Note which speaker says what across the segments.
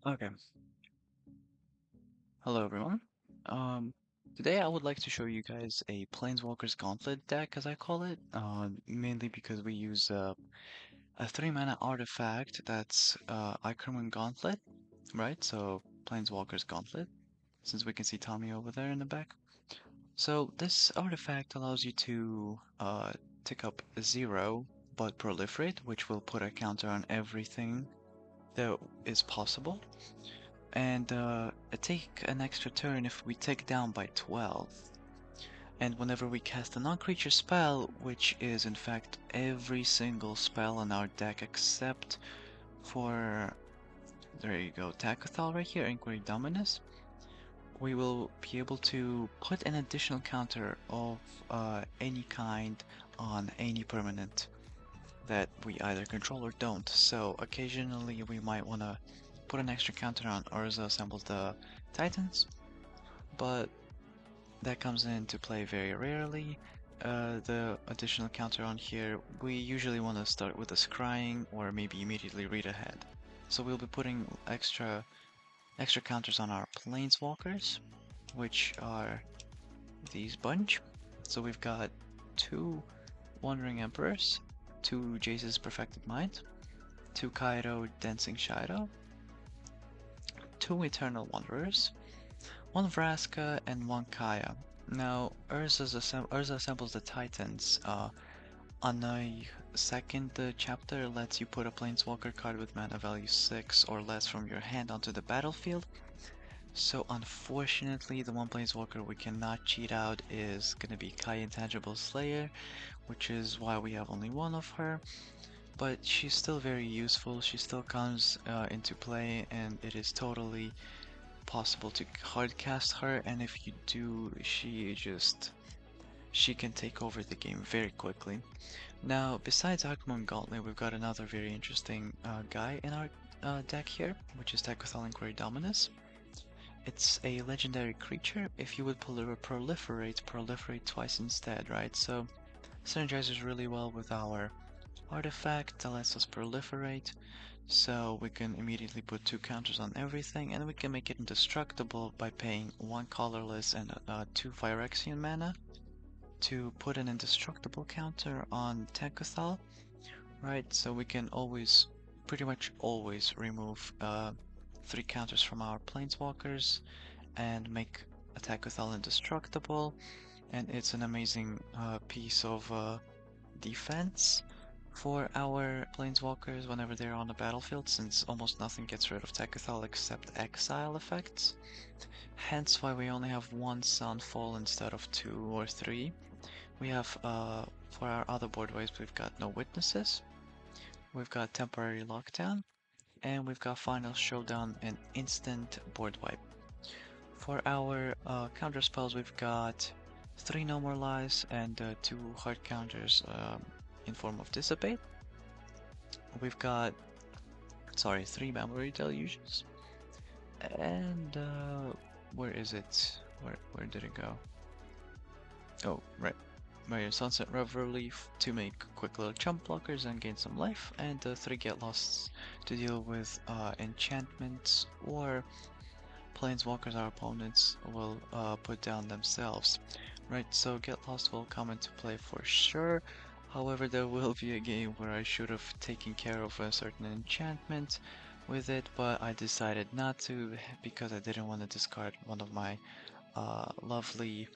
Speaker 1: Okay. Hello everyone. Um, Today I would like to show you guys a Planeswalker's Gauntlet deck, as I call it, mainly because we use a 3-mana artifact that's Icon Gauntlet, right? So Planeswalker's Gauntlet, since we can see Tommy over there in the back. So this artifact allows you to tick up 0 but proliferate, which will put a counter on everything that is possible. And take an extra turn if we take down by 12. And whenever we cast a non-creature spell, which is in fact every single spell on our deck except for, there you go, Takothal right here, Inquiry Dominus, we will be able to put an additional counter of any kind on any permanent that we either control or don't. So occasionally we might want to put an extra counter on Urza Assembles the Titans, but that comes into play very rarely. The additional counter on here, we usually want to start with a scrying or maybe immediately read ahead. So we'll be putting extra counters on our planeswalkers, which are these bunch. So we've got two Wandering Emperors, two Jace's Perfected Mind, two Kaido Dancing Shadow, two Eternal Wanderers, one Vraska, and one Kaya. Now, Urza assembles the Titans. On the second chapter lets you put a Planeswalker card with mana value 6 or less from your hand onto the battlefield. So unfortunately, the one Planeswalker we cannot cheat out is gonna be Kaya Intangible Slayer, which is why we have only one of her. But she's still very useful, she still comes into play, and it is totally possible to hard cast her, and if you do, she can take over the game very quickly. Now, besides Agumon Gauntlet, we've got another very interesting guy in our deck here, which is Takothal Inquiry Dominus. It's a legendary creature. If you would proliferate twice instead, right? So, synergizes really well with our artifact that lets us proliferate. So we can immediately put two counters on everything, and we can make it indestructible by paying one colorless and two Phyrexian mana to put an indestructible counter on Takothal, right? So we can always, pretty much always, remove three counters from our planeswalkers and make Takothal indestructible, and it's an amazing piece of defense for our planeswalkers whenever they're on the battlefield, since almost nothing gets rid of Takothal except exile effects. Hence why we only have one Sunfall instead of two or three. We have, for our other boardways, we've got no witnesses, we've got temporary lockdown, and we've got final showdown and instant board wipe. For our counter spells, we've got three No More Lies and two hard counters in form of Dissipate. We've got, sorry, three Memory Delusions. And where is it? Where did it go? Oh, right. My Sunset Reverie to make quick little chump blockers and gain some life, and three Get Losts to deal with enchantments or planeswalkers our opponents will put down themselves. Right, so Get Lost will come into play for sure. However, there will be a game where I should have taken care of a certain enchantment with it, but I decided not to because I didn't want to discard one of my lovely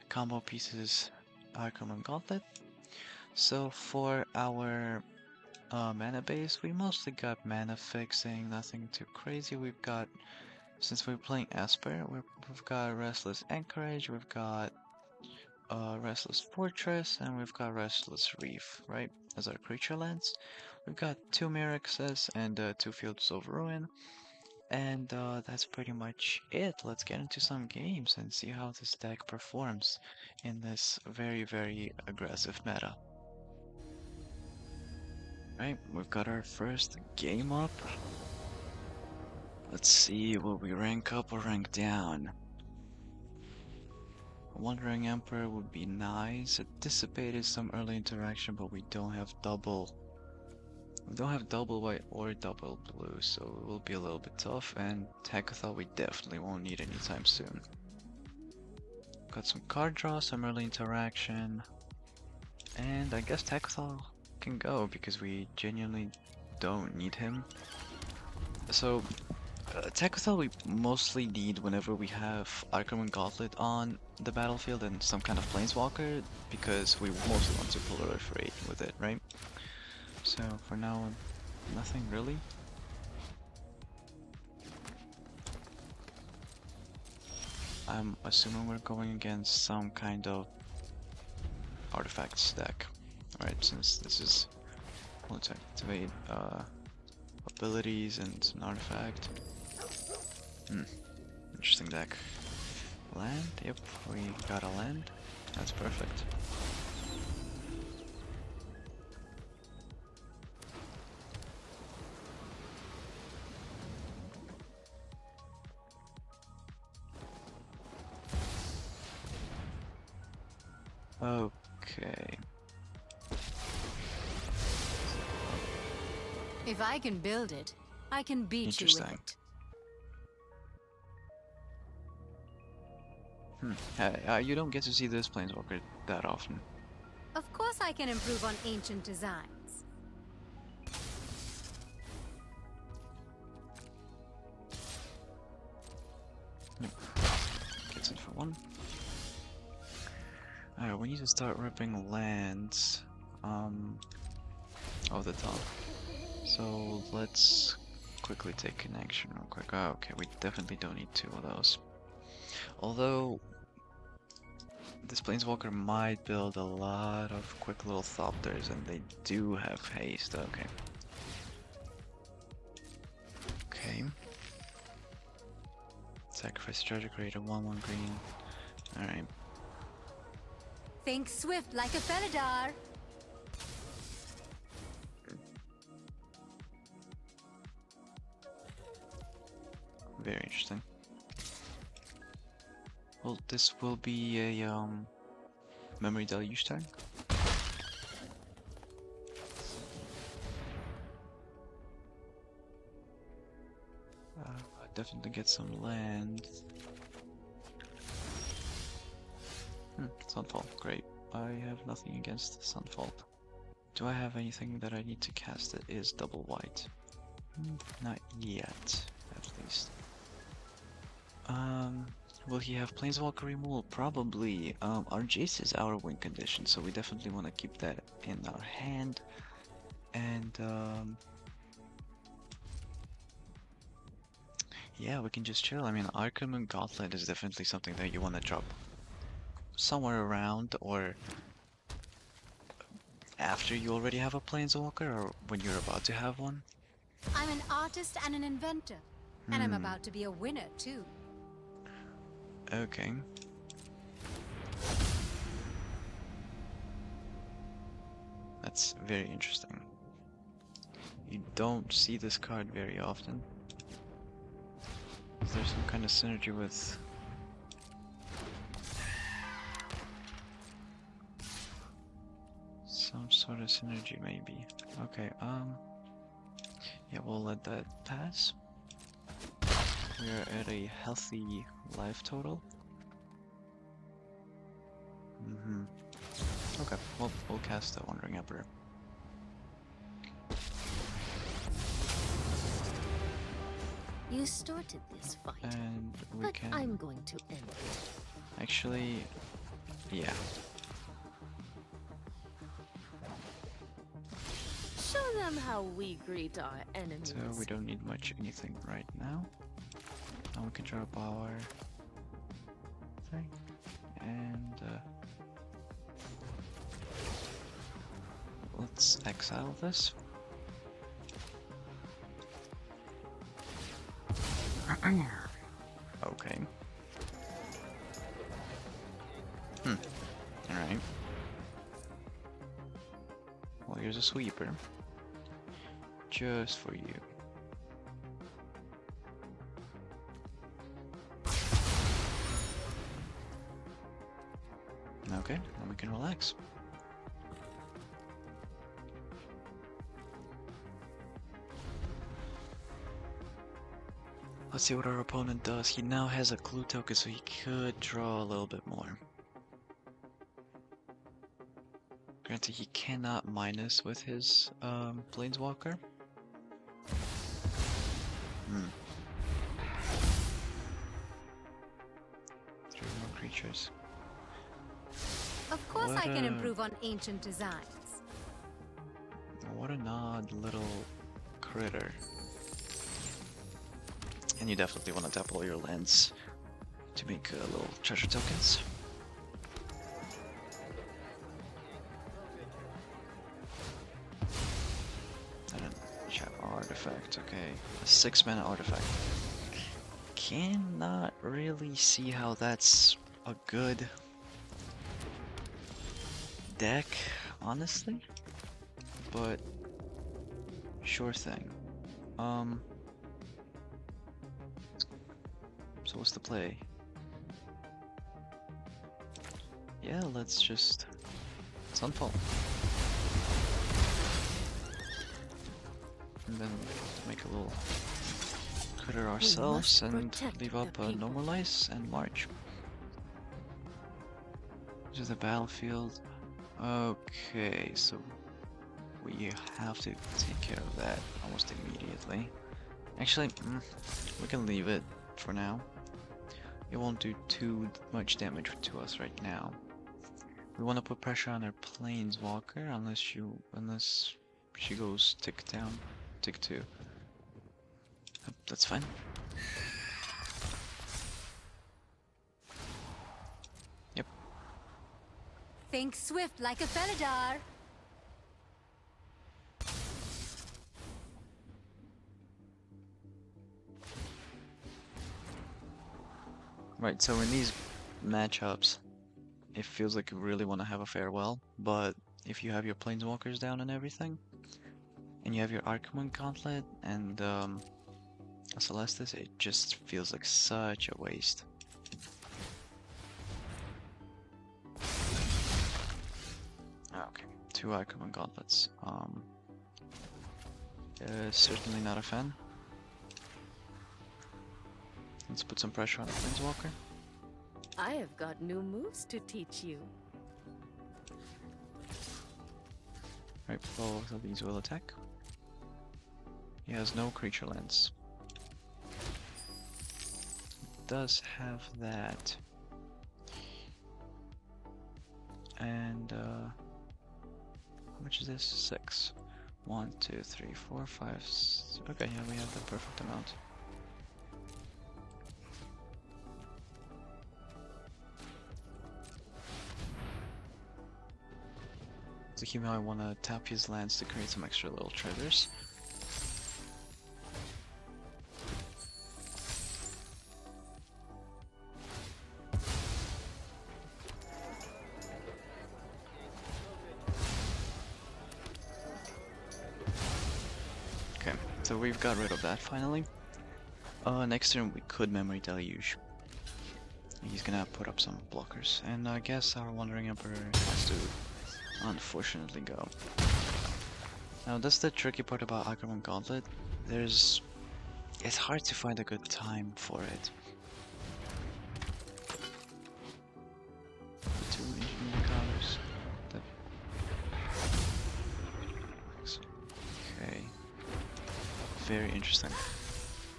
Speaker 1: combo pieces, Arkham and Gauntlet. So for our mana base, we mostly got mana fixing, nothing too crazy. We've got, since we're playing Esper, we've got Restless Anchorage, we've got Restless Fortress, and we've got Restless Reef, right, as our creature lands. We've got two Mirexes and two Fields of Ruin, and that's pretty much it. Let's get into some games and see how this deck performs in this very, very aggressive meta. Right, we've got our first game up. Let's see, will we rank up or rank down? Wandering Emperor would be nice. It dissipated some early interaction, but we don't have double We don't have double white or double blue, so it will be a little bit tough, and Hekathal we definitely won't need anytime soon. Got some card draw, some early interaction, and I guess Hekathal can go because we genuinely don't need him. So Hekathal we mostly need whenever we have Arkham and Gauntlet on the battlefield and some kind of Planeswalker, because we mostly want to proliferate with it, right? So for now, nothing really. I'm assuming we're going against some kind of artifacts deck, right? Since this is let's activate abilities and an artifact. Interesting deck. Land? Yep, we got a land. That's perfect. Okay.
Speaker 2: If I can build it, I can beat you with it.
Speaker 1: You don't get to see this Planeswalker that often.
Speaker 2: Of course I can improve on ancient designs.
Speaker 1: Yep. Gets it for one. Alright, we need to start ripping lands off the top. So let's quickly take connection real quick. Oh, okay, we definitely don't need two of those. Although this Planeswalker might build a lot of quick little Thopters, and they do have haste. Okay. Okay. Sacrifice Treasure Creator, 1/1 green. Alright.
Speaker 2: Think swift like a Felidar.
Speaker 1: Very interesting. Well, this will be a memory deluge turn. Definitely get some land. Sunfall, great. I have nothing against Sunfall. Do I have anything that I need to cast that is double white? Not yet, at least. Will he have Planeswalker removal? Probably. Our Jace is our win condition, so we definitely want to keep that in our hand. And, yeah, we can just chill. I mean, Arkham and Gauntlet is definitely something that you want to drop somewhere around, or after you already have a Planeswalker, or when you're about to have one.
Speaker 2: I'm an artist and an inventor, and I'm about to be a winner too.
Speaker 1: Okay. That's very interesting. You don't see this card very often. Is there some kind of synergy with... some sort of synergy, maybe. Okay, yeah, we'll let that pass. We are at a healthy life total. Okay, we'll cast the Wandering Emperor.
Speaker 3: You started this fight,
Speaker 1: And we
Speaker 3: but
Speaker 1: can...
Speaker 3: I'm going to end it.
Speaker 1: Actually, yeah.
Speaker 3: Show them how we greet our enemies.
Speaker 1: So we don't need much anything right now. Now we can drop our thing. And let's exile this. Okay. Alright. Well, here's a sweeper. Just for you. Okay, then we can relax. Let's see what our opponent does. He now has a clue token, so he could draw a little bit more. Granted, he cannot minus with his Planeswalker. Hmm. 3 more creatures.
Speaker 2: Of course
Speaker 1: What
Speaker 2: I can
Speaker 1: a-
Speaker 2: improve on ancient designs.
Speaker 1: What an odd little critter. And you definitely want to tap all your lands to make little treasure tokens. And then chat artifact, okay. A 6-mana artifact. Cannot really see how that's a good deck, honestly. But sure thing. So what's the play? Yeah, let's just Sunfall. And then make a little critter ourselves and
Speaker 3: protect
Speaker 1: leave
Speaker 3: the
Speaker 1: up a
Speaker 3: people.
Speaker 1: Normalize and March. To the battlefield. Okay, so we have to take care of that almost immediately. Actually, we can leave it for now. It won't do too much damage to us right now. We want to put pressure on our Planeswalker unless she goes tick down, tick 2. That's fine. Yep.
Speaker 2: Think swift like a Felidar.
Speaker 1: Right, so in these matchups, it feels like you really want to have a farewell, but if you have your Planeswalkers down and everything, and you have your Archimon Gauntlet and a Celestis, it just feels like such a waste. Okay, 2 Archimon Gauntlets. Certainly not a fan. Let's put some pressure on the Planeswalker.
Speaker 3: I have got new moves to teach you.
Speaker 1: Right, both of these will attack. He has no creature lands. Does have that. And how much is this? 6. 1, 2, 3, 4, 5. Okay, yeah, we have the perfect amount. So he might want to tap his lands to create some extra little treasures. Okay, so we've got rid of that finally. Next turn we could Memory Deluge. He's gonna put up some blockers, and I guess our Wandering Emperor has to unfortunately go. Now that's the tricky part about Archimon Gauntlet. It's hard to find a good time for it. 2 engineering colors. Okay. Very interesting.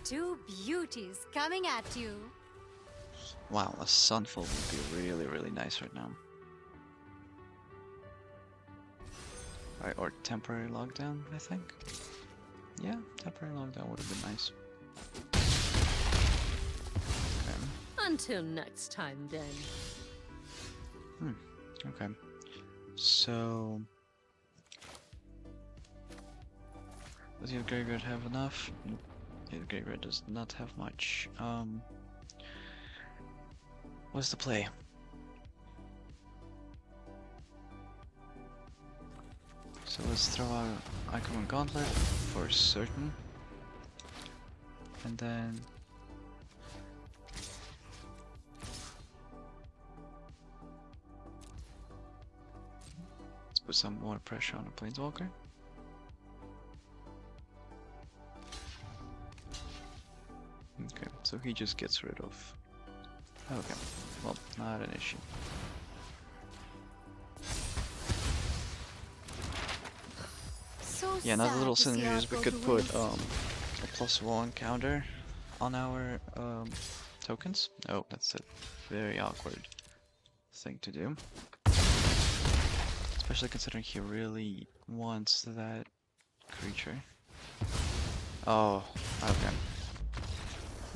Speaker 2: 2 beauties coming at you.
Speaker 1: Wow, a Sunfall would be really, really nice right now. Right, or temporary lockdown, I think. Yeah, temporary lockdown would have been nice. Okay.
Speaker 3: Until next time, then.
Speaker 1: Okay. So does your graveyard have enough? Your graveyard does not have much. What's the play? So let's throw out Archimon Gauntlet for certain. And then let's put some more pressure on the Planeswalker. Okay. So he just gets rid of... Okay, well, not an issue.
Speaker 2: So
Speaker 1: Yeah, another little
Speaker 2: sad to see
Speaker 1: synergies,
Speaker 2: art
Speaker 1: we
Speaker 2: go
Speaker 1: could
Speaker 2: to
Speaker 1: put
Speaker 2: waste.
Speaker 1: a +1 counter on our tokens. Oh, that's a very awkward thing to do. Especially considering he really wants that creature. Oh, okay.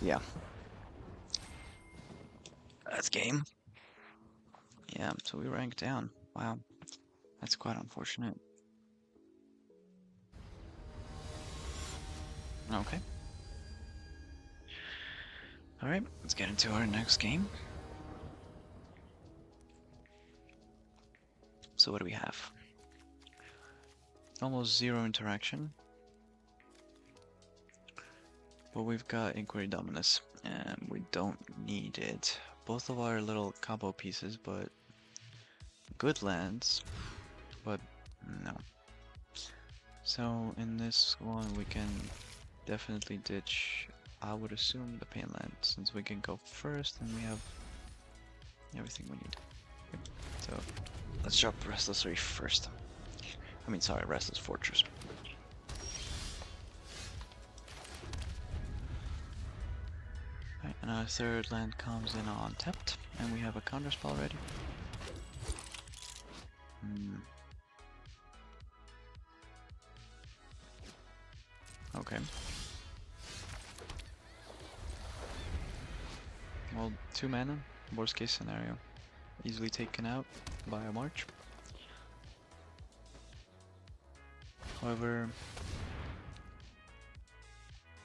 Speaker 1: Yeah. That's game. Yeah, so we ranked down. Wow. That's quite unfortunate. Okay. Alright, let's get into our next game. So what do we have? Almost zero interaction. But we've got Inquiry Dominus, and we don't need it. Both of our little combo pieces, but good lands, but no. So in this one we can definitely ditch, I would assume, the Pain Land, since we can go first and we have everything we need. Okay. So let's drop Restless Reef first. I mean, sorry, Restless Fortress. Right, and our third land comes in untapped, and we have a counterspell ready. Okay. Well, 2 mana, worst case scenario. Easily taken out by a march. However,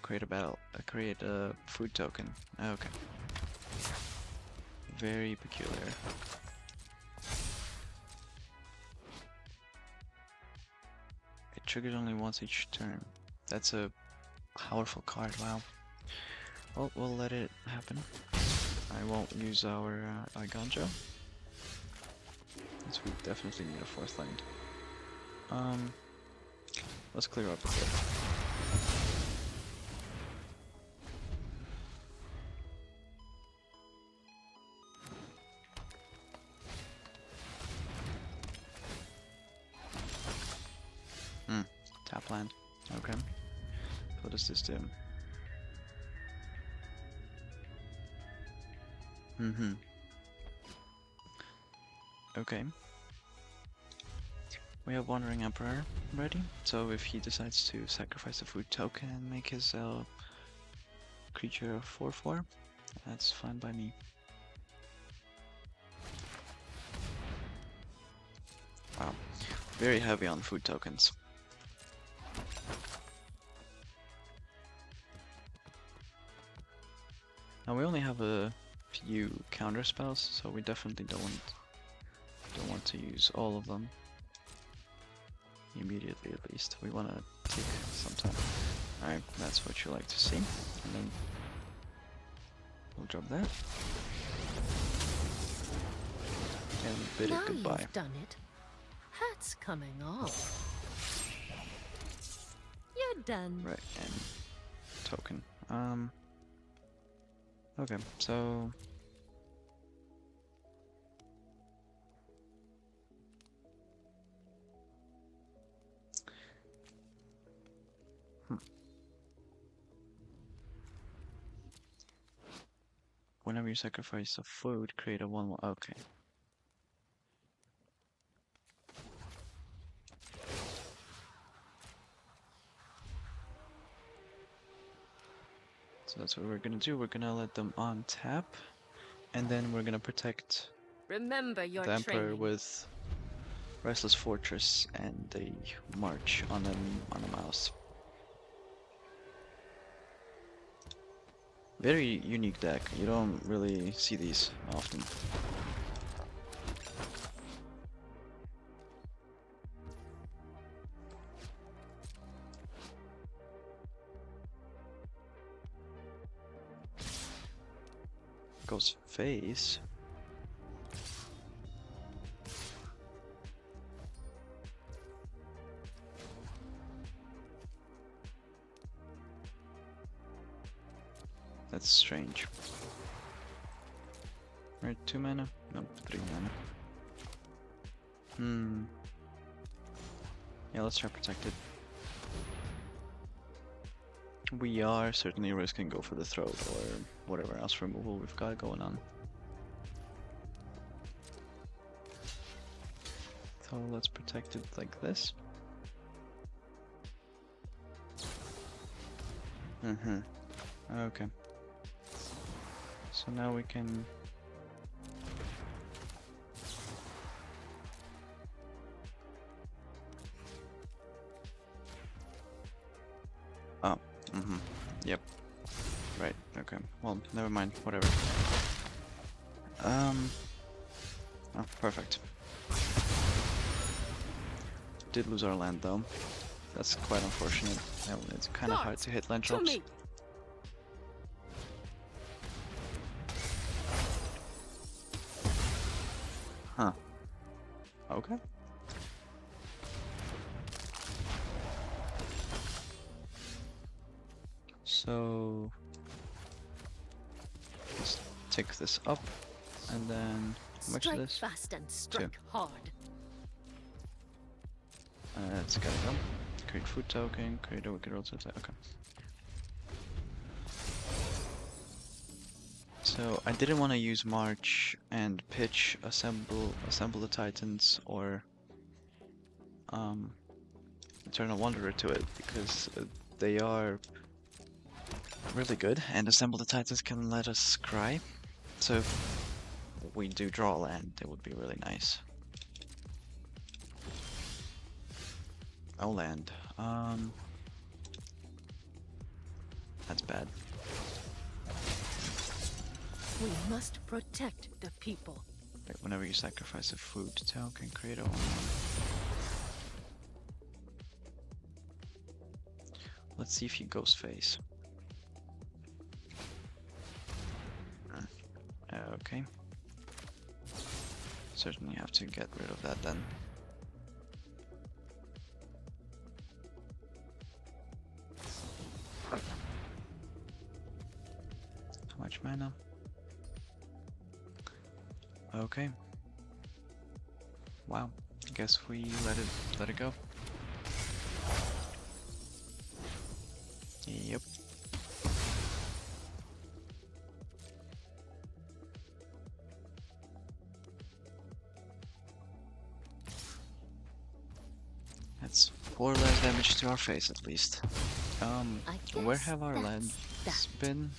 Speaker 1: create a food token. Okay. Very peculiar. It triggers only once each turn. That's a powerful card, wow. Well, we'll let it happen. I won't use our Ganja, since we definitely need a 4th land. Let's clear up a bit. Tap land. Okay. What does this do? Okay. We have Wandering Emperor ready, so if he decides to sacrifice a food token and make his creature a 4/4, that's fine by me. Wow, very heavy on food tokens. Now we only have a few counter spells, so we definitely don't want to use all of them immediately. At least we want to take some time. All right, that's what you like to see, and then we'll drop that and bid
Speaker 3: Now
Speaker 1: it goodbye.
Speaker 3: you've done it. Hat's coming off. You're done.
Speaker 1: Right, and token. Okay, so whenever you sacrifice a food, create a 1/1. Okay. So that's what we're gonna do. We're gonna let them untap, and then we're gonna protect
Speaker 3: Remember your
Speaker 1: the Emperor
Speaker 3: training.
Speaker 1: with Restless Fortress and a March on a mouse. Very unique deck. You don't really see these often. Goes face. That's strange. Right, 2 mana? No, 3 mana. Yeah, let's try protected. We are certainly risking go for the throat or whatever else removal we've got going on. So let's protect it like this. Okay. So now we can... Oh, yep. Right, okay. Well, never mind, whatever. Oh, perfect. Did lose our land though. That's quite unfortunate. It's kind of hard to hit land drops. Huh. Okay. So let's take this up, and then how much is this?
Speaker 3: Strike fast and strike hard.
Speaker 1: It's gotta go. Create food token. Create a wicked roll to attack. Okay. So I didn't want to use March and pitch assemble the Titans or Eternal Wanderer to it because they are really good, and Assemble the Titans can let us scry. So if we do draw land, it would be really nice. No land. That's bad.
Speaker 3: We must protect the people.
Speaker 1: Right, whenever you sacrifice a food token, create a 1/1. Let's see if he goes face. Okay. Certainly have to get rid of that then. How much mana? Okay. Wow. I guess we let it go. Yep. That's 4 less damage to our face at least. Where have our lands been?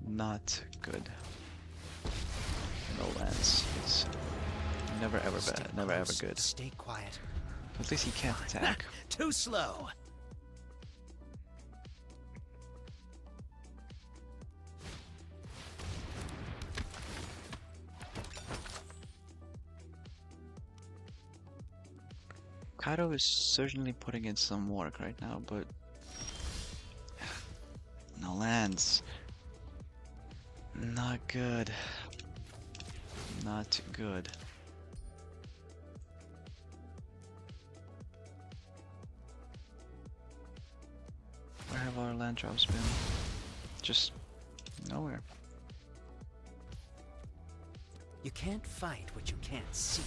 Speaker 1: Not good. No lands. It's never ever bad. Never ever good.
Speaker 4: Stay quiet.
Speaker 1: At least he can't attack.
Speaker 4: Too slow.
Speaker 1: Kaido is certainly putting in some work right now, but no lands. Not good. Not good. Where have our land drops been? Just nowhere.
Speaker 4: You can't fight what you can't see.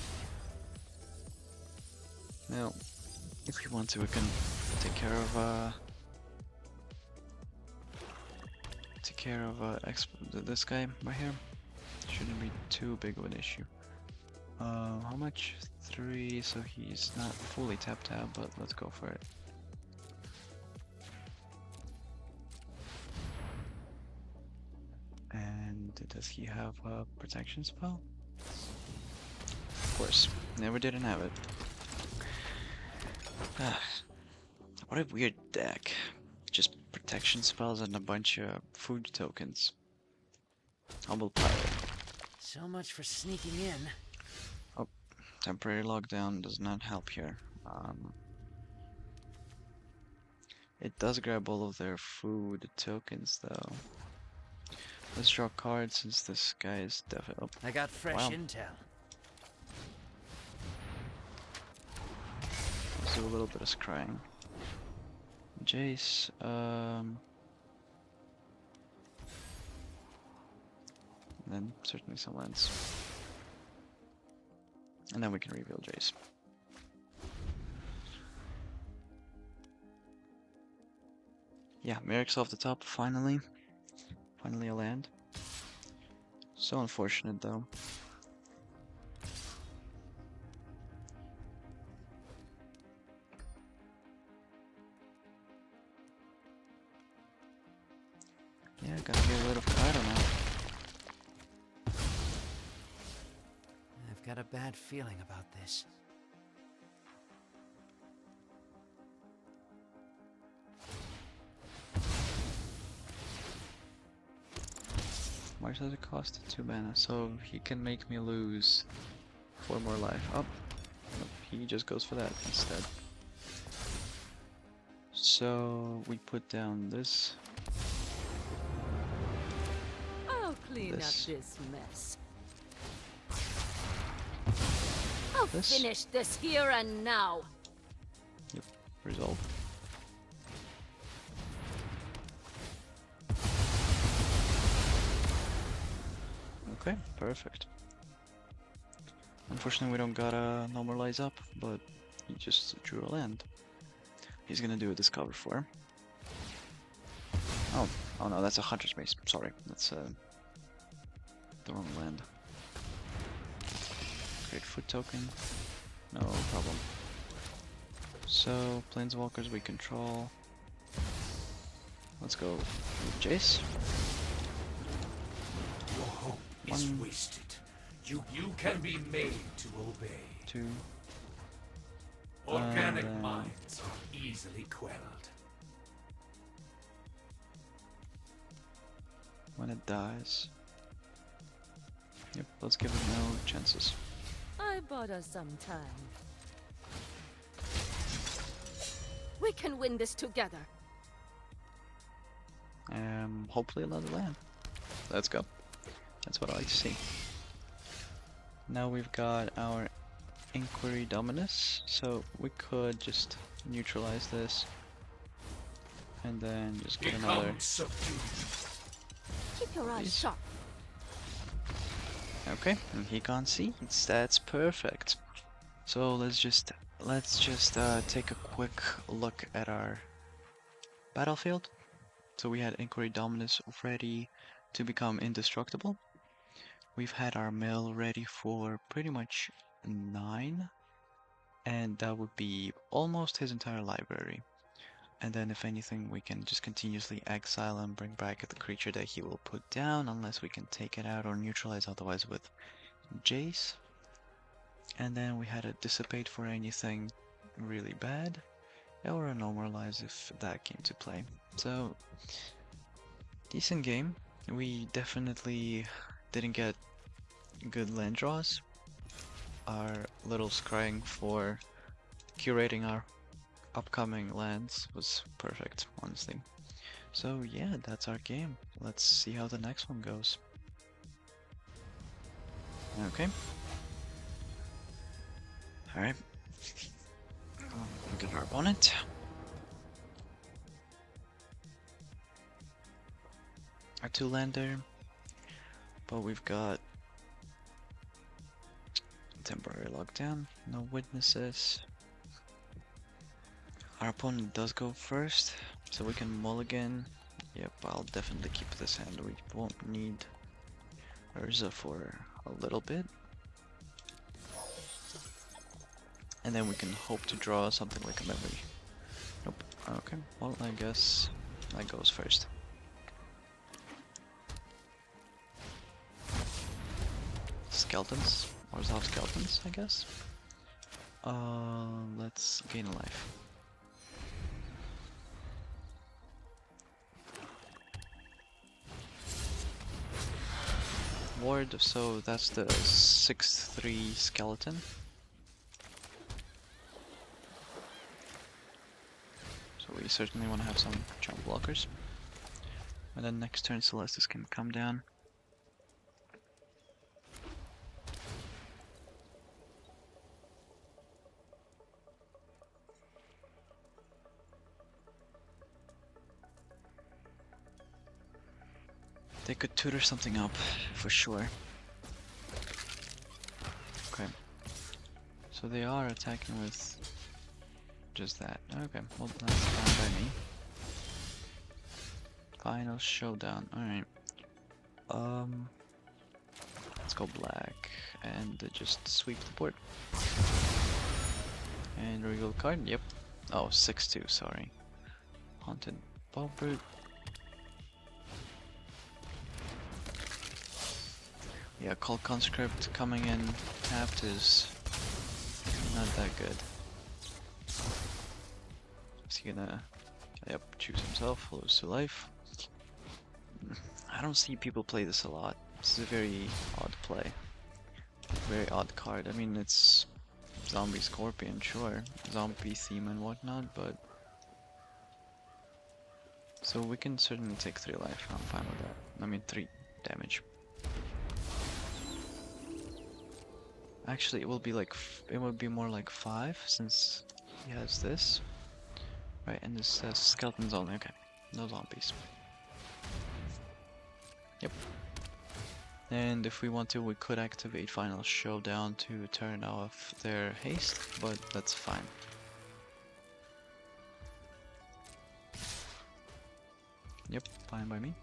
Speaker 1: Now, if we want to, we can take care of this guy right here. Shouldn't be too big of an issue. How much? 3, so he's not fully tapped out, but let's go for it. And does he have a protection spell? Of course, never didn't have it. What a weird deck. Just protection spells and a bunch of food tokens. Humble Pirate.
Speaker 4: So much for sneaking in.
Speaker 1: Oh, temporary lockdown does not help here. It does grab all of their food tokens though. Let's draw cards since this guy is definitely...
Speaker 4: I got fresh intel.
Speaker 1: Let's do a little bit of scrying. Jace, And then certainly some lands. And then we can reveal Jace. Yeah, Merrick's off the top, finally. Finally a land. So unfortunate though. Yeah, gotta get rid of Kaido now.
Speaker 4: I've got a bad feeling about this.
Speaker 1: How much does it cost? 2 mana, so he can make me lose 4 more life. Oh, nope, he just goes for that instead. So we put down this.
Speaker 3: I'll clean
Speaker 1: This.
Speaker 3: up this mess. I'll
Speaker 1: This.
Speaker 3: finish this here and now.
Speaker 1: Yep, resolve. Okay, perfect. Unfortunately, we don't got a normalize up, but he just drew a land. He's gonna do a discover for. Oh no, that's a hunter's mace. Sorry, that's the wrong land. Great foot token, no problem. So planeswalkers we control. Let's go with Jace.
Speaker 5: Your hope is
Speaker 1: One.
Speaker 5: wasted. You can be made to obey.
Speaker 1: 2.
Speaker 5: Organic
Speaker 1: then-
Speaker 5: minds are easily quelled.
Speaker 1: When it dies. Yep, let's give it no chances.
Speaker 3: I bought us some time. We can win this together.
Speaker 1: Hopefully another land. Let's go. That's what I like to see. Now we've got our Inquiry Dominus, so we could just neutralize this and then just get another.
Speaker 5: Become subdued.
Speaker 3: Keep your eyes
Speaker 1: Please.
Speaker 3: sharp.
Speaker 1: Okay, and he can't see. That's perfect. So let's just take a quick look at our battlefield. So we had Inquiry Dominus ready to become indestructible. We've had our mill ready for pretty much 9, and that would be almost his entire library. And then if anything, we can just continuously exile and bring back the creature that he will put down, unless we can take it out or neutralize otherwise with Jace. And then we had a dissipate for anything really bad, or a normalize if that came to play. So, decent game. We definitely didn't get good land draws. Our little scrying for curating our upcoming lands was perfect, honestly. So yeah, that's our game. Let's see how the next one goes. Okay. Alright. Look at our opponent. Our 2-lander. But we've got temporary lockdown, no witnesses. Our opponent does go first, so we can mulligan. Yep, I'll definitely keep this hand. We won't need Urza for a little bit. And then we can hope to draw something like a memory. Nope. Okay, well, I guess that goes first. Skeletons, or Zav skeletons, I guess. Let's gain a life. Ward, so that's the 6/3 skeleton. So we certainly want to have some jump blockers. And then next turn Celestis can come down. They could tutor something up, for sure. Okay. So they are attacking with just that. Okay, well that's fine by me. Final showdown. Alright. Let's go black and just sweep the board. And reveal card, yep. Oh, 6-2, sorry. Haunted Bowbrute. Yeah, Cult Conscript coming in tapped is not that good. Is he gonna, yep, choose himself, lose to life? I don't see people play this a lot. This is a very odd play. Very odd card. I mean, it's Zombie Scorpion, sure. Zombie theme and whatnot, but... So we can certainly take 3 life, I'm fine with that. I mean 3 damage. Actually, it will be like it would be more like 5 since he has this, right? And this says skeletons only. Okay, no zombies. Yep. And if we want to, we could activate Final Showdown to turn off their haste, but that's fine. Yep, fine by me.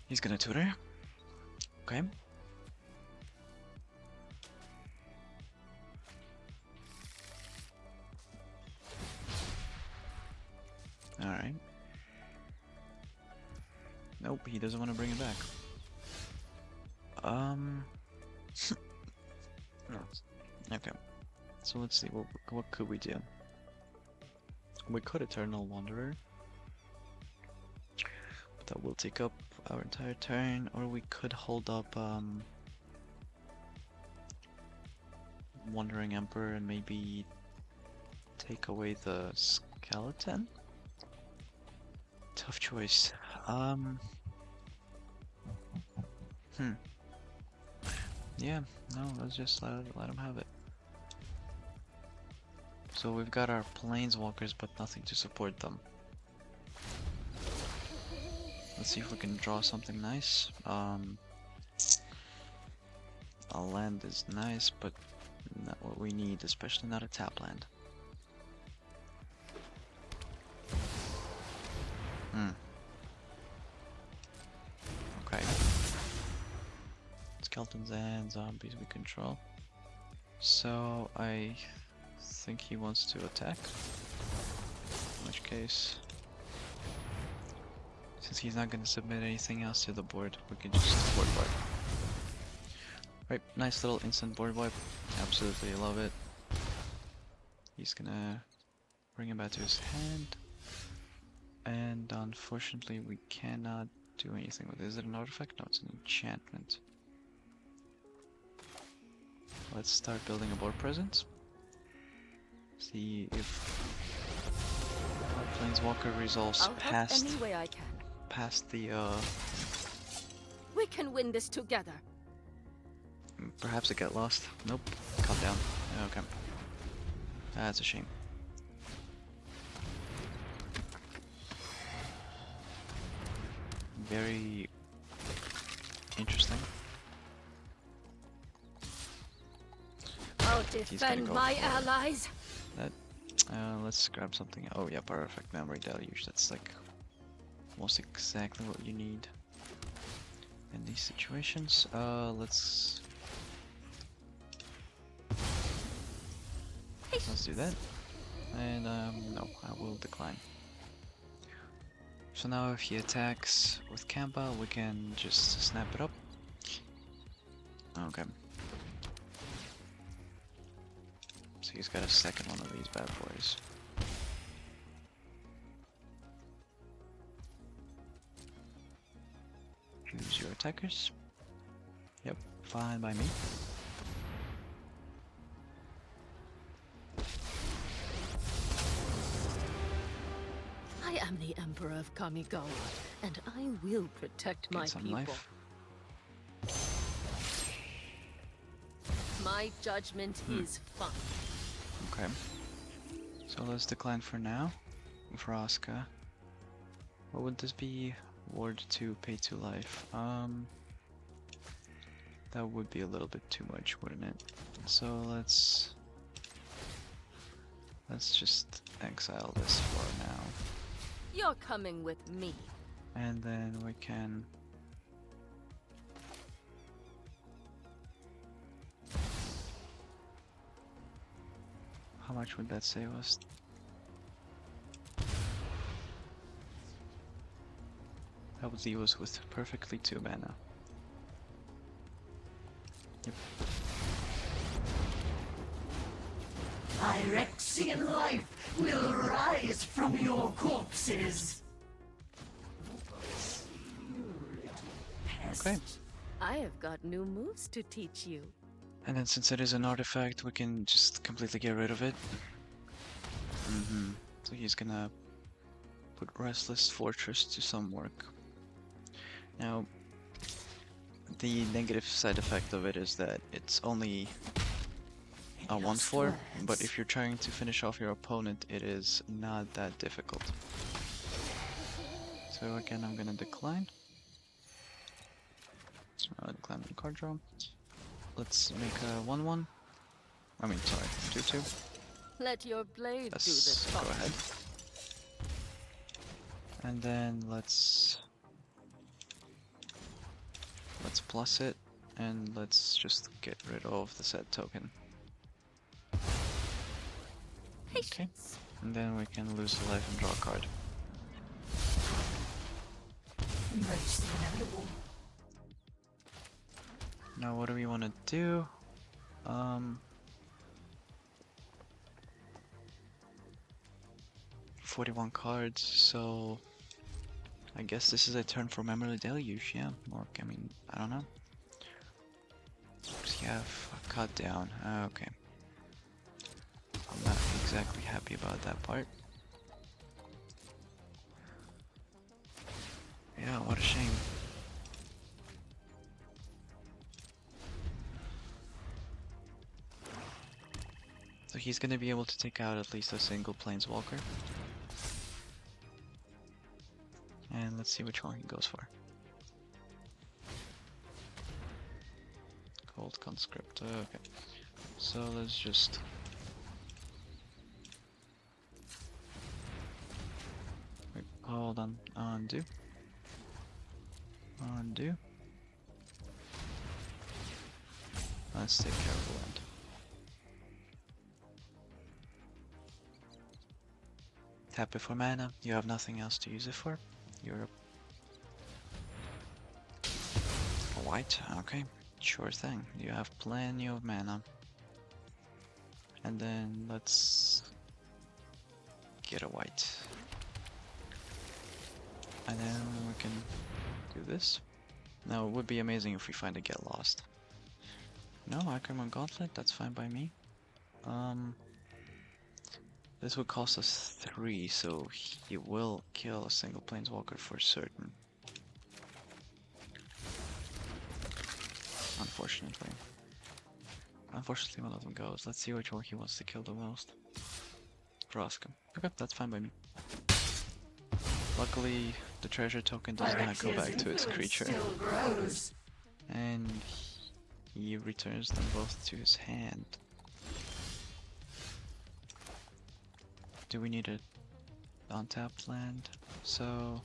Speaker 1: He's gonna tutor. Okay. Alright. Nope, he doesn't want to bring it back. No. Okay. So let's see, what could we do? We could Eternal Wanderer. But that will take up our entire turn, or we could hold up Wandering Emperor and maybe take away the skeleton? Tough choice. Yeah, no, let's just let him have it. So we've got our Planeswalkers, but nothing to support them. Let's see if we can draw something nice. A land is nice, but not what we need, especially not a tap land. Okay. Skeletons and zombies we control. So I think he wants to attack. In which case, since he's not going to submit anything else to the board, we can just board wipe. Right, nice little instant board wipe. Absolutely love it. He's gonna bring it back to his hand. And unfortunately we cannot do anything with it. Is it an artifact? No, it's an enchantment. Let's start building a board presence. See if our Planeswalker resolves
Speaker 3: I'll help any way I can.
Speaker 1: past the
Speaker 3: We can win this together.
Speaker 1: perhaps it got lost. Nope. Calm down. Okay. That's a shame. Very interesting.
Speaker 3: I'll defend my allies.
Speaker 1: That. Let's grab something. Oh yeah, perfect memory deluge. That's like almost exactly what you need in these situations. Let's do that. And no, I will decline. So now if he attacks with Kemba, we can just snap it up. Okay. So he's got a second one of these bad boys. Choose your attackers. Yep, fine by me.
Speaker 3: I am the Emperor of Kamigawa, and I will protect my
Speaker 1: Get some
Speaker 3: people.
Speaker 1: life.
Speaker 3: My judgment is fine.
Speaker 1: Okay. So let's decline for now. Vraska. What would this be? Ward 2, pay 2 life. That would be a little bit too much, wouldn't it? So let's just exile this for now.
Speaker 3: You're coming with me.
Speaker 1: And then we can how much would that save us? That would leave us with perfectly 2 mana. Yep.
Speaker 6: Phyrexian life will rise from your corpses.
Speaker 1: Okay.
Speaker 3: I have got new moves to teach you.
Speaker 1: And then since it is an artifact, we can just completely get rid of it. So he's gonna put Restless Fortress to some work. Now, the negative side effect of it is that it's only a 1/4, but if you're trying to finish off your opponent, it is not that difficult. So again, I'm gonna decline. Decline the card draw. Let's make a 1/1. I mean, sorry, 2/2.
Speaker 3: Let your blade do the
Speaker 1: Let's go
Speaker 3: talking.
Speaker 1: ahead. And then let's plus it, and let's just get rid of the set token. Okay, and then we can lose the life and draw a card.
Speaker 6: Embrace the inevitable.
Speaker 1: Now what do we want to do? 41 cards, so I guess this is a turn for Memory Deluge, yeah. Or, I mean, I don't know. We have a cut down, okay. I'm not exactly happy about that part. Yeah, what a shame. So he's gonna be able to take out at least a single Planeswalker. And let's see which one he goes for. Cold Conscript, okay. So let's just... Wait, hold on, undo. Undo. Let's take care of the land. Tap it for mana, you have nothing else to use it for. You're a white, okay, sure thing. You have plenty of mana. And then let's get a white. And then we can do this. Now it would be amazing if we find a Get Lost. No, Ackerman Gauntlet, that's fine by me. This would cost us 3, so he will kill a single Planeswalker for certain. Unfortunately. Unfortunately, one of them goes. Let's see which one he wants to kill the most. Vraska. Okay, that's fine by me. Luckily, the treasure token does not go back to its creature. And he returns them both to his hand. Do we need a untapped land? So...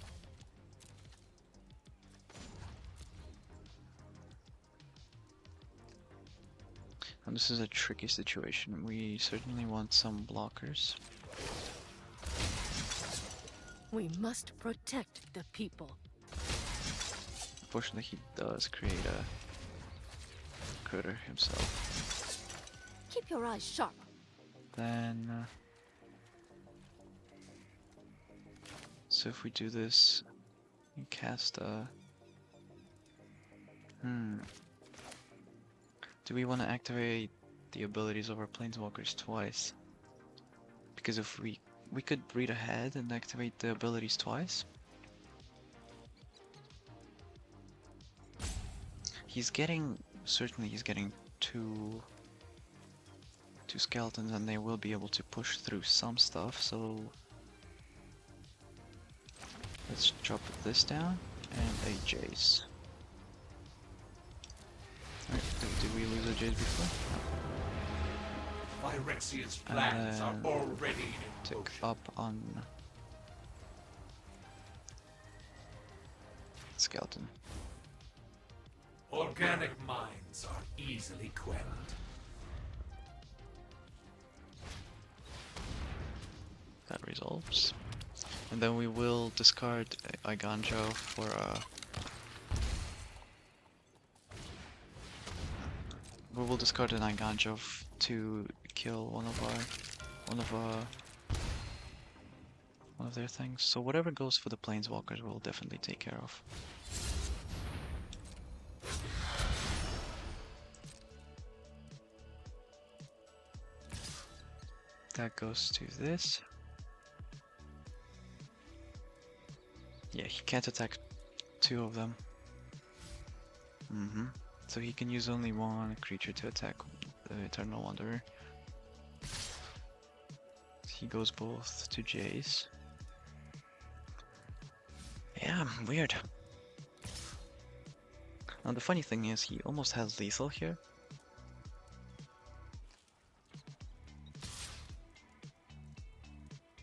Speaker 1: And this is a tricky situation. We certainly want some blockers.
Speaker 3: We must protect the people.
Speaker 1: Unfortunately, he does create a critter himself.
Speaker 3: Keep your eyes sharp.
Speaker 1: Then... so if we do this, we cast a... Do we want to activate the abilities of our Planeswalkers twice? Because if we could read ahead and activate the abilities twice. He's getting, certainly he's getting 2 2 skeletons and they will be able to push through some stuff, so let's drop this down and a Jace. Alright, did we lose a Jace before?
Speaker 5: Phyrexia's plans are already in
Speaker 1: Tick
Speaker 5: motion.
Speaker 1: up on skeleton.
Speaker 5: Organic minds are easily quelled.
Speaker 1: That resolves. And then we will discard a Ganjo for we will discard an Ganjo to kill one of their things. So whatever goes for the Planeswalkers we'll definitely take care of. That goes to this. Yeah, he can't attack 2 of them. So he can use only 1 creature to attack the Eternal Wanderer. He goes both to Jace. Yeah, weird. Now the funny thing is he almost has lethal here.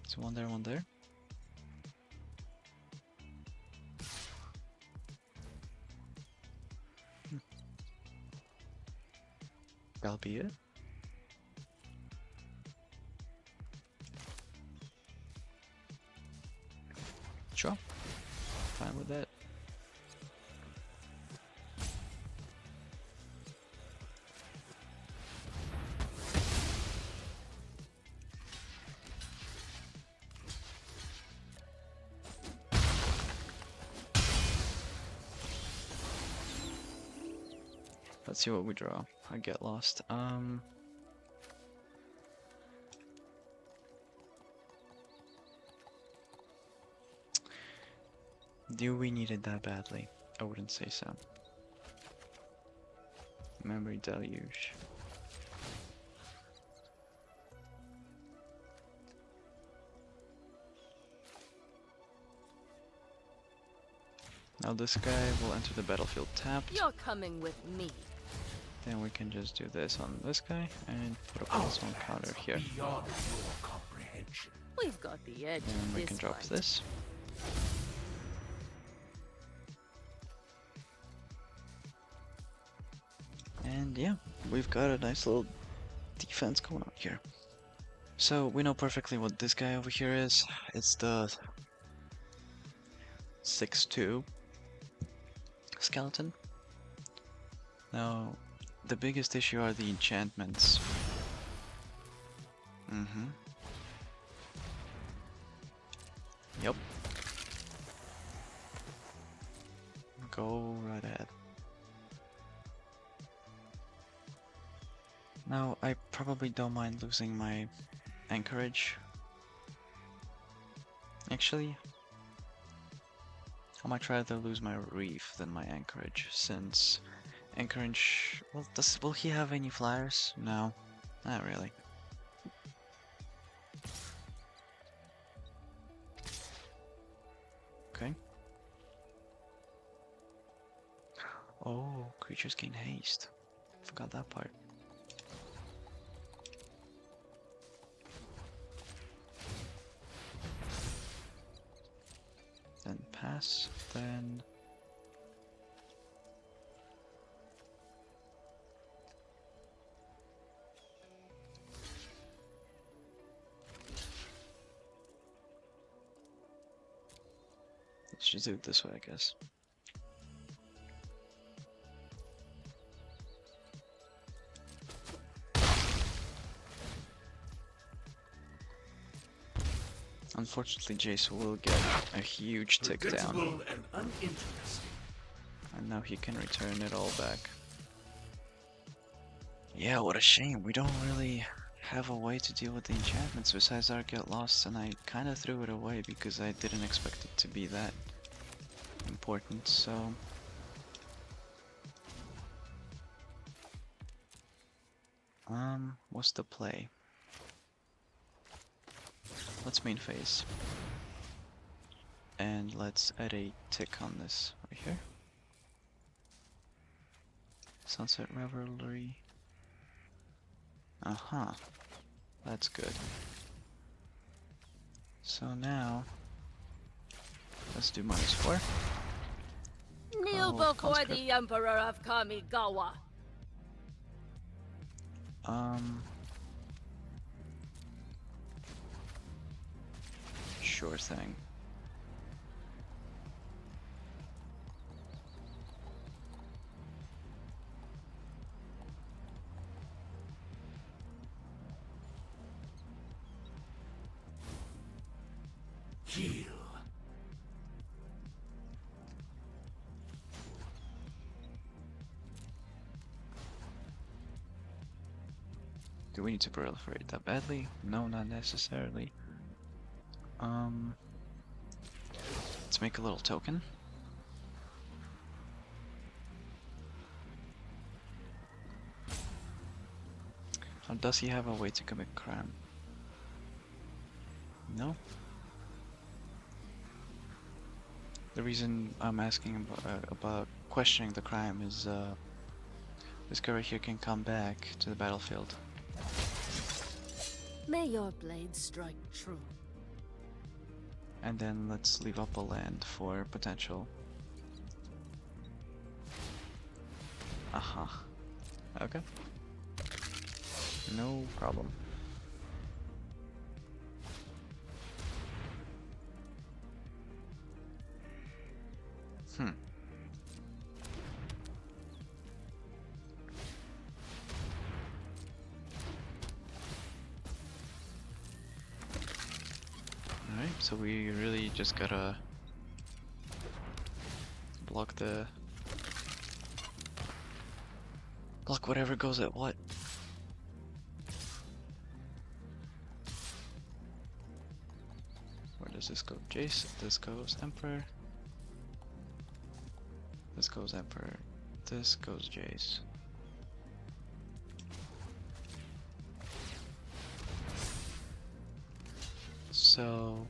Speaker 1: So 1 there, 1 there. That'll be it. Sure. Fine with that. Let's see what we draw. I get lost. Do we need it that badly? I wouldn't say so. Memory deluge. Now this guy will enter the battlefield tapped.
Speaker 3: You're coming with me.
Speaker 1: Then we can just do this on this guy and put a
Speaker 5: Our
Speaker 1: plus 1
Speaker 5: plans
Speaker 1: counter
Speaker 5: are
Speaker 1: here.
Speaker 5: beyond your comprehension.
Speaker 3: We've got the edge.
Speaker 1: And
Speaker 3: in
Speaker 1: we
Speaker 3: this
Speaker 1: can drop
Speaker 3: fight.
Speaker 1: this. And yeah, we've got a nice little defense going on here. So we know perfectly what this guy over here is. It's the 6/2 skeleton. Now, the biggest issue are the enchantments. Yep. Go right ahead. Now, I probably don't mind losing my anchorage. Actually, I might rather lose my reef than my anchorage, since anchorage... Well, will he have any flyers? No, not really. Okay. Oh, creatures gain haste. Forgot that part. Then pass, then... Let's just do it this way, I guess. Unfortunately, Jace will get a huge tick down.
Speaker 5: Predictable and uninteresting.
Speaker 1: And now he can return it all back. Yeah, what a shame. We don't really have a way to deal with the enchantments besides our Get Lost, and I kind of threw it away because I didn't expect it to be that important, so... What's the play? Let's main phase. And let's add a tick on this right here. Sunset Revelry. Uh-huh. That's good. So now, let's do -4.
Speaker 3: Kneel
Speaker 1: Oh,
Speaker 3: before
Speaker 1: conscript.
Speaker 3: the Emperor of Kamigawa.
Speaker 1: Sure thing.
Speaker 5: Heal.
Speaker 1: Do we need to proliferate that badly? No, not necessarily. Let's make a little token. Or does he have a way to commit crime? No? The reason I'm asking about questioning the crime is this guy right here can come back to the battlefield.
Speaker 3: May your blade strike true.
Speaker 1: And then let's leave up a land for potential. Aha. Okay. No problem. Alright, so we really just gotta block whatever goes at what. Where does this go? Jace, this goes Emperor. This goes Emperor. This goes Jace. So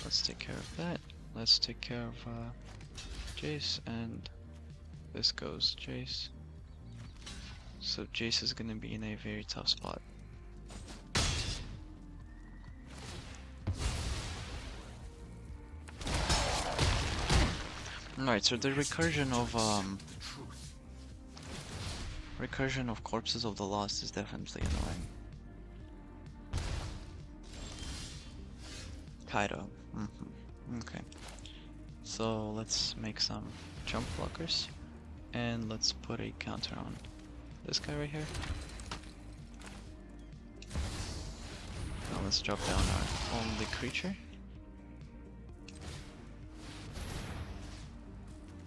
Speaker 1: let's take care of that. Let's take care of Jace, and this goes Jace. So Jace is gonna be in a very tough spot. Alright, so the recursion of corpses of the lost is definitely annoying. Kaido. Okay. So let's make some jump blockers, and let's put a counter on this guy right here. Now let's drop down our only creature.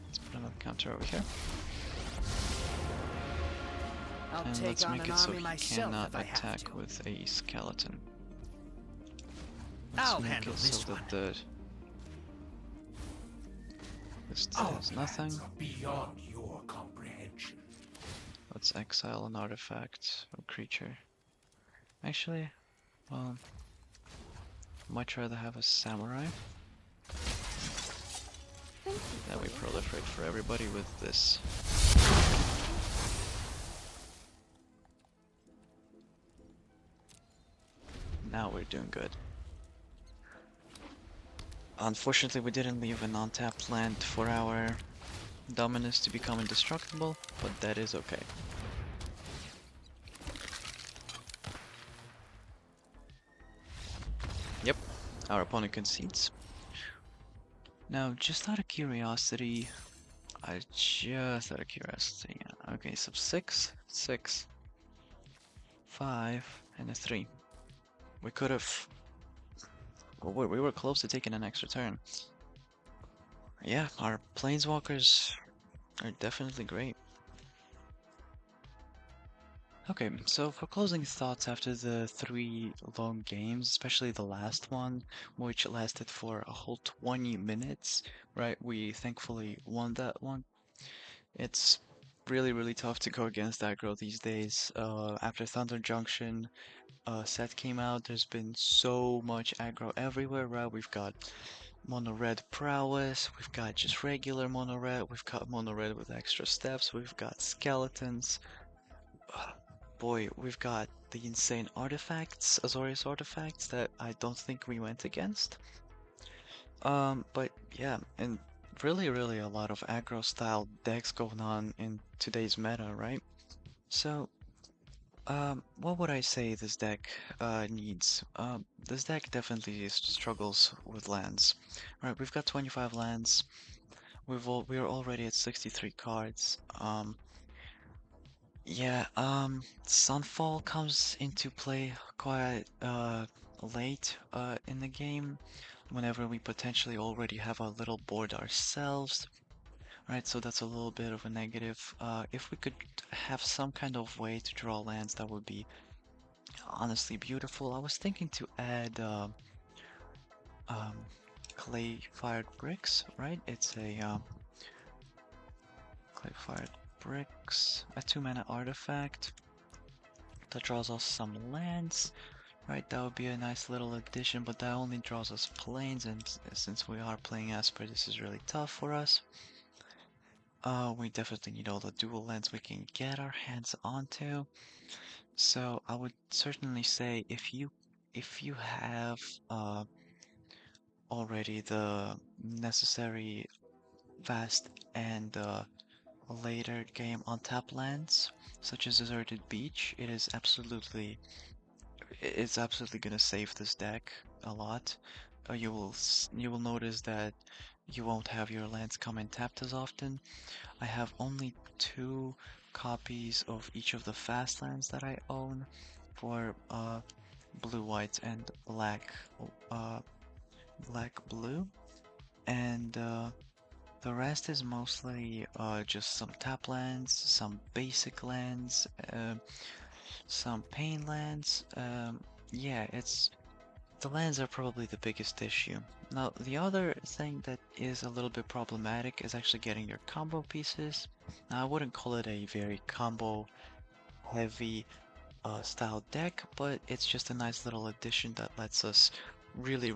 Speaker 1: Let's put another counter over here.
Speaker 4: I'll
Speaker 1: And
Speaker 4: take
Speaker 1: let's
Speaker 4: on
Speaker 1: make
Speaker 4: an
Speaker 1: it so
Speaker 4: army
Speaker 1: he
Speaker 4: myself
Speaker 1: cannot
Speaker 4: if I have
Speaker 1: attack
Speaker 4: to.
Speaker 1: with a skeleton. Let's
Speaker 4: I'll
Speaker 1: make
Speaker 4: handle
Speaker 1: it
Speaker 4: this
Speaker 1: so
Speaker 4: one.
Speaker 1: that this
Speaker 5: Our
Speaker 1: does nothing.
Speaker 5: plans are beyond your comprehension.
Speaker 1: Let's exile an artifact or creature. Actually, well, much rather have a samurai. That we proliferate for everybody with this. Now we're doing good. Unfortunately, we didn't leave an untapped land for our Dominus to become indestructible, but that is okay. Yep, our opponent concedes. Now, just out of curiosity, yeah, okay, so 6, 6, 5, and a 3. We could have. Well, we were close to taking an extra turn. Yeah, our Planeswalkers are definitely great. Okay, so for closing thoughts after the 3 long games, especially the last one, which lasted for a whole 20 minutes, right? We thankfully won that one. It's really tough to go against aggro these days. After Thunder Junction set came out, there's been so much aggro everywhere, right? We've got mono red prowess, we've got just regular mono red, we've got mono red with extra steps, we've got skeletons. Boy, we've got the insane artifacts, Azorius artifacts that I don't think we went against. But yeah, and really a lot of aggro style decks going on in today's meta, right? So, what would I say this deck needs? This deck definitely struggles with lands. Right, we've got 25 lands. We're already at 63 cards. Yeah, Sunfall comes into play quite late in the game, whenever we potentially already have a little board ourselves. Right, so that's a little bit of a negative. If we could have some kind of way to draw lands, that would be honestly beautiful. I was thinking to add um, clay-fired bricks, right? It's a clay-fired bricks, a 2-mana artifact that draws us some lands, right? That would be a nice little addition, but that only draws us planes, and since we are playing Esper, this is really tough for us. We definitely need all the dual lands we can get our hands onto. So I would certainly say if you have already the necessary fast and later game on tap lands, such as Deserted Beach, it's absolutely gonna save this deck a lot. You will notice that you won't have your lands come in tapped as often. I have only 2 copies of each of the fast lands that I own for blue, white, and uh, black, blue, and the rest is mostly just some tap lands, some basic lands, some pain lands. Yeah, the lands are probably the biggest issue. Now, the other thing that is a little bit problematic is actually getting your combo pieces. Now, I wouldn't call it a very combo heavy style deck, but it's just a nice little addition that lets us really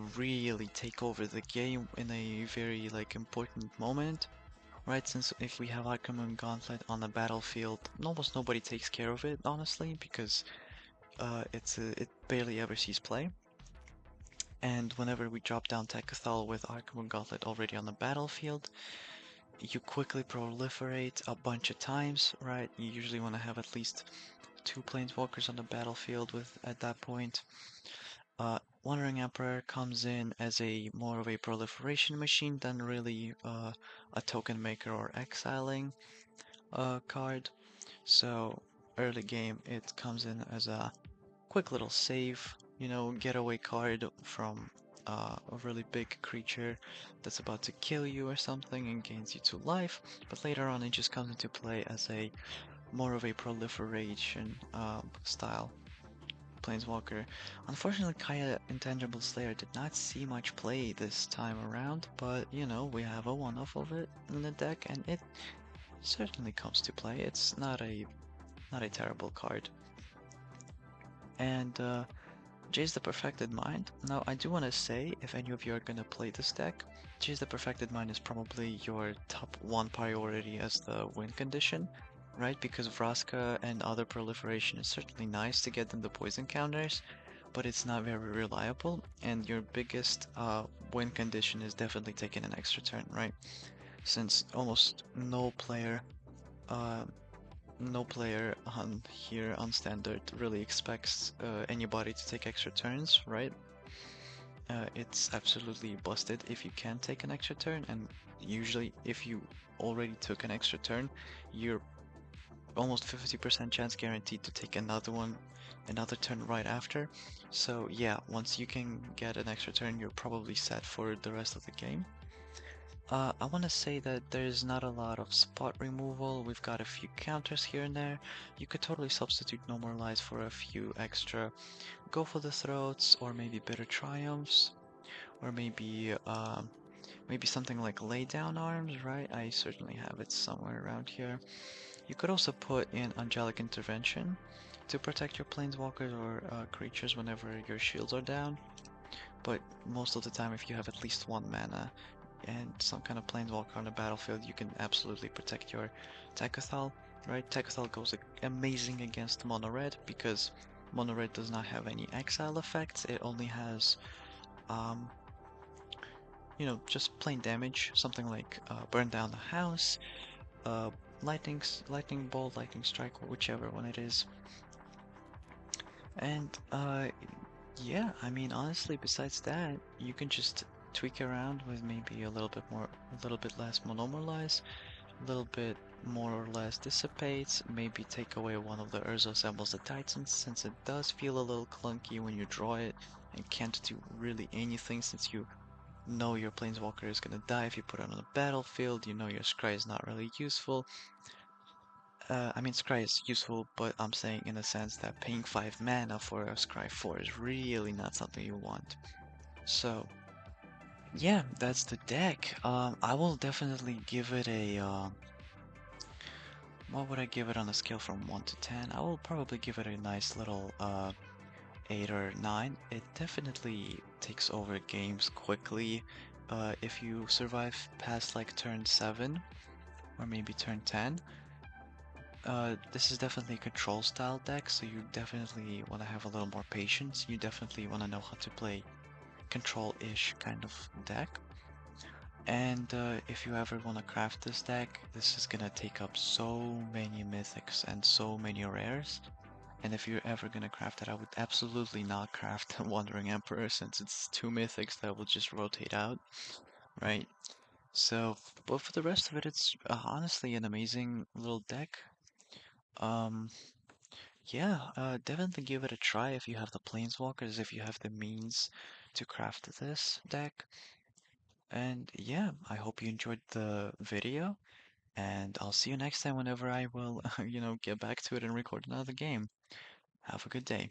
Speaker 1: take over the game in a very like important moment. Right, since if we have Arkham Gauntlet on the battlefield, almost nobody takes care of it, honestly, because it barely ever sees play. And whenever we drop down Tecathal with Arkham Gauntlet already on the battlefield, you quickly proliferate a bunch of times, right? You usually want to have at least 2 Planeswalkers on the battlefield with at that point. Wandering Emperor comes in as a more of a proliferation machine than really a token maker or exiling card. So early game it comes in as a quick little save, getaway card from a really big creature that's about to kill you or something and gains you 2 life. But later on it just comes into play as a more of a proliferation style Planeswalker. Unfortunately, Kaya Intangible Slayer did not see much play this time around, but we have a one-off of it in the deck, and it certainly comes to play. It's not a terrible card. And Jace the Perfected Mind. Now, I do want to say, if any of you are gonna play this deck, Jace the Perfected Mind is probably your top 1 priority as the win condition. Right, because Vraska and other proliferation is certainly nice to get them the poison counters, but it's not very reliable, and your biggest win condition is definitely taking an extra turn, right? Since almost no player on here on standard really expects anybody to take extra turns, right? It's absolutely busted if you can take an extra turn, and usually if you already took an extra turn, you're almost 50% chance guaranteed to take another turn right after. So yeah, once you can get an extra turn, you're probably set for the rest of the game. I want to say that there's not a lot of spot removal. We've got a few counters here and there. You could totally substitute No More Lies for a few extra Go for the Throats, or maybe Bitter Triumphs, or maybe Maybe something like lay down arms, right? I certainly have it somewhere around here. You could also put in Angelic Intervention to protect your planeswalkers or creatures whenever your shields are down. But most of the time, if you have at least 1 mana and some kind of planeswalker on the battlefield, you can absolutely protect your Tekkathal, right? Tekkathal goes amazing against Mono Red because Mono Red does not have any exile effects. It only has, um, just plain damage, something like burn down the house, uh, lightning bolt, lightning strike, or whichever one it is. And yeah, I mean honestly, besides that, you can just tweak around with maybe a little bit less monomoralize, a little bit more or less dissipates, maybe take away one of the Urza Assembles the Titans, since it does feel a little clunky when you draw it and can't do really anything since you know your Planeswalker is gonna die if you put it on the battlefield, you know your Scry is not really useful. I mean, Scry is useful, but I'm saying in the sense that paying 5 mana for a Scry 4 is really not something you want. So, yeah, that's the deck. I will definitely give it a, what would I give it on a scale from 1 to 10? I will probably give it a nice little, 8 or 9. It definitely takes over games quickly. If you survive past like turn 7 or maybe turn 10, this is definitely a control style deck, so you definitely want to have a little more patience. You definitely want to know how to play control-ish kind of deck. And if you ever want to craft this deck, this is gonna take up so many mythics and so many rares. And if you're ever gonna craft it, I would absolutely not craft Wandering Emperor since it's 2 mythics that will just rotate out, right? So, but for the rest of it, it's honestly an amazing little deck. Um, Yeah, definitely give it a try if you have the Planeswalkers, if you have the means to craft this deck. And yeah, I hope you enjoyed the video, and I'll see you next time whenever I will, get back to it and record another game. Have a good day.